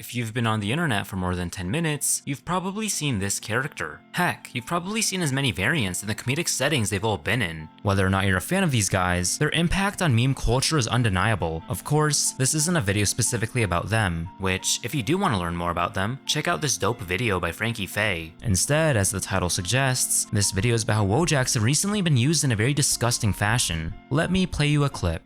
If you've been on the internet for more than 10 minutes, you've probably seen this character. Heck, you've probably seen as many variants in the comedic settings they've all been in. Whether or not you're a fan of these guys, their impact on meme culture is undeniable. Of course, this isn't a video specifically about them, which, if you do want to learn more about them, check out this dope video by Frankie Faye. Instead, as the title suggests, this video is about how wojaks have recently been used in a very disgusting fashion. Let me play you a clip.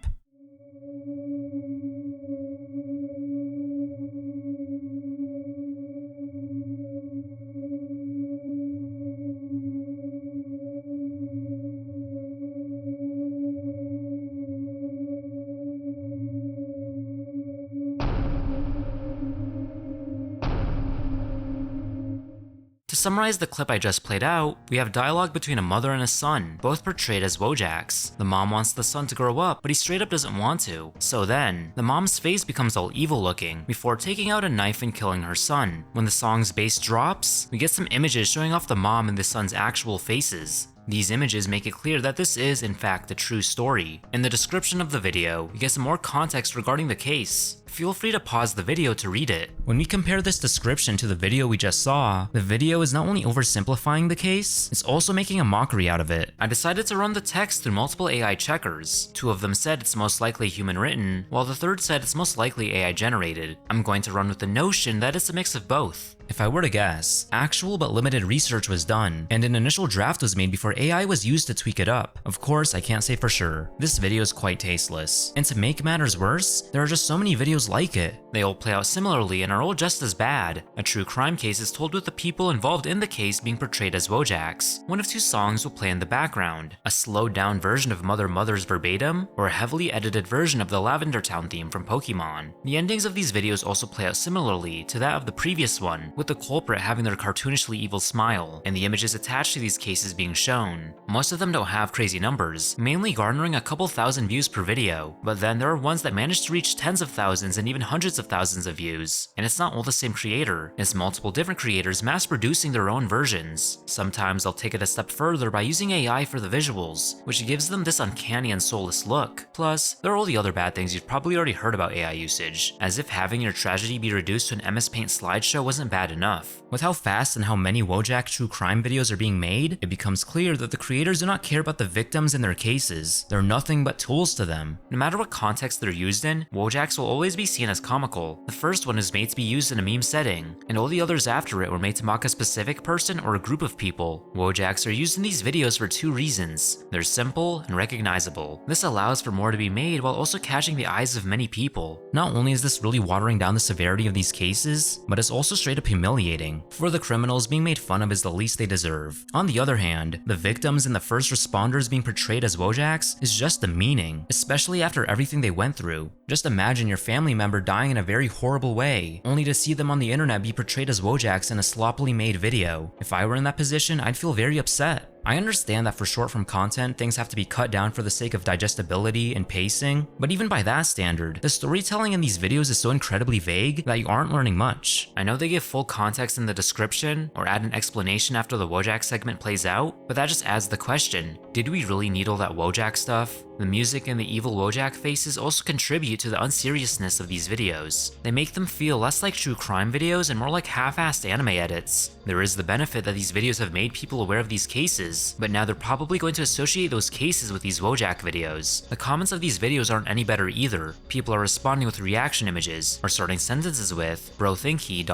To summarize the clip I just played out, we have dialogue between a mother and a son, both portrayed as wojaks. The mom wants the son to grow up, but he straight up doesn't want to. So then, the mom's face becomes all evil looking, before taking out a knife and killing her son. When the song's bass drops, we get some images showing off the mom and the son's actual faces. These images make it clear that this is, in fact, a true story. In the description of the video, we get some more context regarding the case. Feel free to pause the video to read it. When we compare this description to the video we just saw, the video is not only oversimplifying the case, it's also making a mockery out of it. I decided to run the text through multiple AI checkers. Two of them said it's most likely human written, while the third said it's most likely AI generated. I'm going to run with the notion that it's a mix of both. If I were to guess, actual but limited research was done, and an initial draft was made before AI was used to tweak it up. Of course, I can't say for sure. This video is quite tasteless. And to make matters worse, there are just so many videos like it. They all play out similarly and are all just as bad. A true crime case is told with the people involved in the case being portrayed as wojaks. One of two songs will play in the background, a slowed down version of Mother Mother's verbatim, or a heavily edited version of the Lavender Town theme from Pokemon. The endings of these videos also play out similarly to that of the previous one, with the culprit having their cartoonishly evil smile, and the images attached to these cases being shown. Most of them don't have crazy numbers, mainly garnering a couple thousand views per video, but then there are ones that manage to reach tens of thousands and even hundreds of thousands of views. And it's not all the same creator, it's multiple different creators mass producing their own versions. Sometimes they'll take it a step further by using AI for the visuals, which gives them this uncanny and soulless look. Plus, there are all the other bad things you've probably already heard about AI usage, as if having your tragedy be reduced to an MS Paint slideshow wasn't bad enough. With how fast and how many wojak true crime videos are being made, it becomes clear that the creators do not care about the victims in their cases. They're nothing but tools to them. No matter what context they're used in, wojaks will always be seen as comical. The first one is made to be used in a meme setting, and all the others after it were made to mock a specific person or a group of people. Wojaks are used in these videos for two reasons. They're simple and recognizable. This allows for more to be made while also catching the eyes of many people. Not only is this really watering down the severity of these cases, but it's also straight up humiliating. For the criminals, being made fun of is the least they deserve. On the other hand, the victims and the first responders being portrayed as wojaks is just demeaning, especially after everything they went through. Just imagine your family member dying in a very horrible way, only to see them on the internet be portrayed as wojaks in a sloppily made video. If I were in that position, I'd feel very upset. I understand that for short form content, things have to be cut down for the sake of digestibility and pacing, but even by that standard, the storytelling in these videos is so incredibly vague that you aren't learning much. I know they give full context in the description, or add an explanation after the wojak segment plays out, but that just adds the question, did we really need all that wojak stuff? The music and the evil wojak faces also contribute to the unseriousness of these videos. They make them feel less like true crime videos and more like half-assed anime edits. There is the benefit that these videos have made people aware of these cases, but now they're probably going to associate those cases with these wojak videos. The comments of these videos aren't any better either. People are responding with reaction images, or starting sentences with, bro think he ...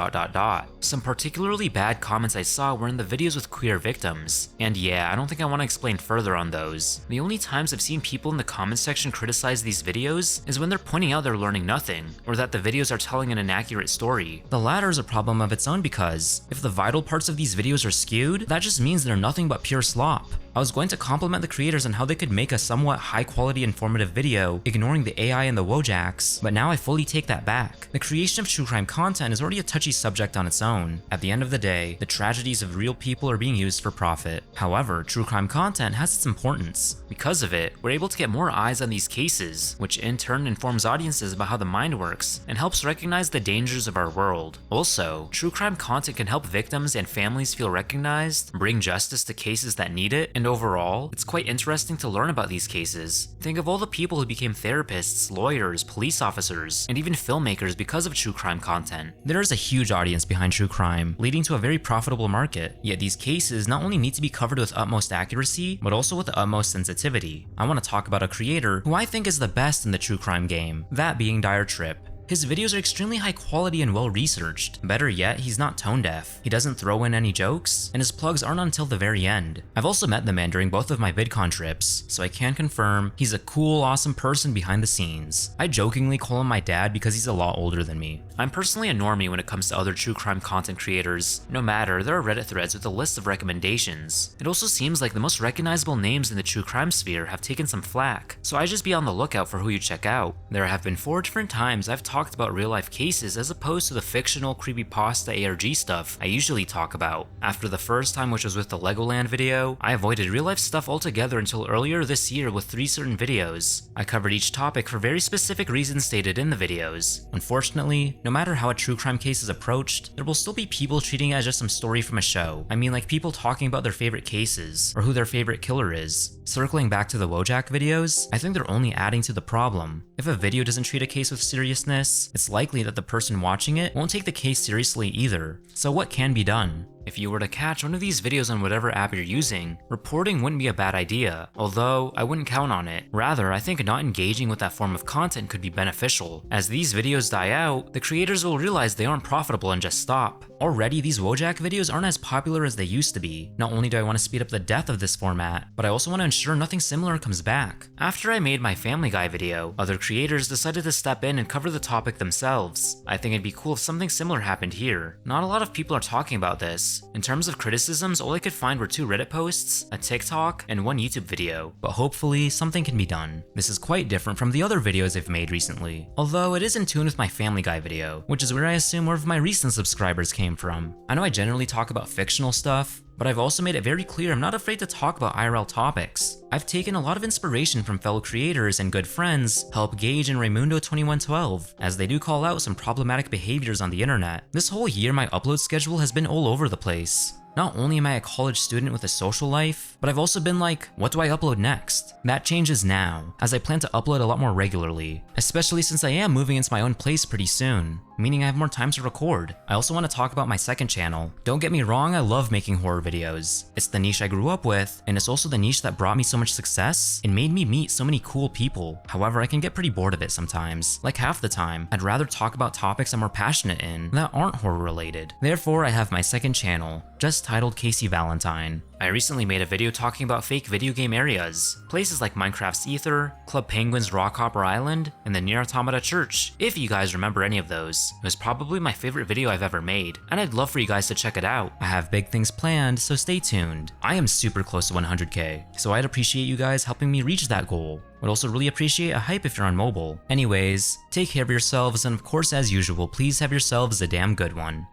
Some particularly bad comments I saw were in the videos with queer victims. And yeah, I don't think I want to explain further on those. The only times I've seen people in the comments section criticize these videos is when they're pointing out they're learning nothing, or that the videos are telling an inaccurate story. The latter is a problem of its own because, if the vital parts of these videos are skewed, that just means they're nothing but pure slop. I was going to compliment the creators on how they could make a somewhat high-quality informative video, ignoring the AI and the wojaks, but now I fully take that back. The creation of true crime content is already a touchy subject on its own. At the end of the day, the tragedies of real people are being used for profit. However, true crime content has its importance. Because of it, we're able to get more eyes on these cases, which in turn informs audiences about how the mind works, and helps recognize the dangers of our world. Also, true crime content can help victims and families feel recognized, bring justice to cases that need it, And overall, it's quite interesting to learn about these cases. Think of all the people who became therapists, lawyers, police officers, and even filmmakers because of true crime content. There is a huge audience behind true crime, leading to a very profitable market. Yet these cases not only need to be covered with utmost accuracy, but also with the utmost sensitivity. I want to talk about a creator who I think is the best in the true crime game, that being Dire Trip. His videos are extremely high quality and well researched. Better yet, he's not tone deaf. He doesn't throw in any jokes, and his plugs aren't until the very end. I've also met the man during both of my VidCon trips, so I can confirm he's a cool, awesome person behind the scenes. I jokingly call him my dad because he's a lot older than me. I'm personally a normie when it comes to other true crime content creators. No matter, there are Reddit threads with a list of recommendations. It also seems like the most recognizable names in the true crime sphere have taken some flack, so I just be on the lookout for who you check out. There have been 4 different times I've talked about real life cases as opposed to the fictional creepypasta ARG stuff I usually talk about. After the first time, which was with the Legoland video, I avoided real life stuff altogether until earlier this year with 3 certain videos. I covered each topic for very specific reasons stated in the videos. Unfortunately, no matter how a true crime case is approached, there will still be people treating it as just some story from a show. I mean, like people talking about their favorite cases, or who their favorite killer is. Circling back to the Wojak videos, I think they're only adding to the problem. If a video doesn't treat a case with seriousness, it's likely that the person watching it won't take the case seriously either. So what can be done? If you were to catch one of these videos on whatever app you're using, reporting wouldn't be a bad idea, although I wouldn't count on it. Rather, I think not engaging with that form of content could be beneficial. As these videos die out, the creators will realize they aren't profitable and just stop. Already, these Wojak videos aren't as popular as they used to be. Not only do I want to speed up the death of this format, but I also want to ensure nothing similar comes back. After I made my Family Guy video, other creators decided to step in and cover the topic themselves. I think it'd be cool if something similar happened here. Not a lot of people are talking about this. In terms of criticisms, all I could find were 2 Reddit posts, a TikTok, and 1 YouTube video. But hopefully, something can be done. This is quite different from the other videos I've made recently. Although it is in tune with my Family Guy video, which is where I assume more of my recent subscribers came from. I know I generally talk about fictional stuff, but I've also made it very clear I'm not afraid to talk about IRL topics. I've taken a lot of inspiration from fellow creators and good friends, Help Gage and Raymundo2112, as they do call out some problematic behaviors on the internet. This whole year my upload schedule has been all over the place. Not only am I a college student with a social life, but I've also been like, what do I upload next? That changes now, as I plan to upload a lot more regularly, especially since I am moving into my own place pretty soon, meaning I have more time to record. I also want to talk about my second channel. Don't get me wrong, I love making horror videos. It's the niche I grew up with, and it's also the niche that brought me so much success and made me meet so many cool people. However, I can get pretty bored of it sometimes. Like half the time, I'd rather talk about topics I'm more passionate in that aren't horror related. Therefore, I have my second channel, just titled Casey Valentine. I recently made a video talking about fake video game areas, places like Minecraft's Ether, Club Penguin's Rockhopper Island, and the Near Automata Church, if you guys remember any of those. It was probably my favorite video I've ever made, and I'd love for you guys to check it out. I have big things planned, so stay tuned. I am super close to 100k, so I'd appreciate you guys helping me reach that goal. Would also really appreciate a hype if you're on mobile. Anyways, take care of yourselves, and of course as usual, please have yourselves a damn good one.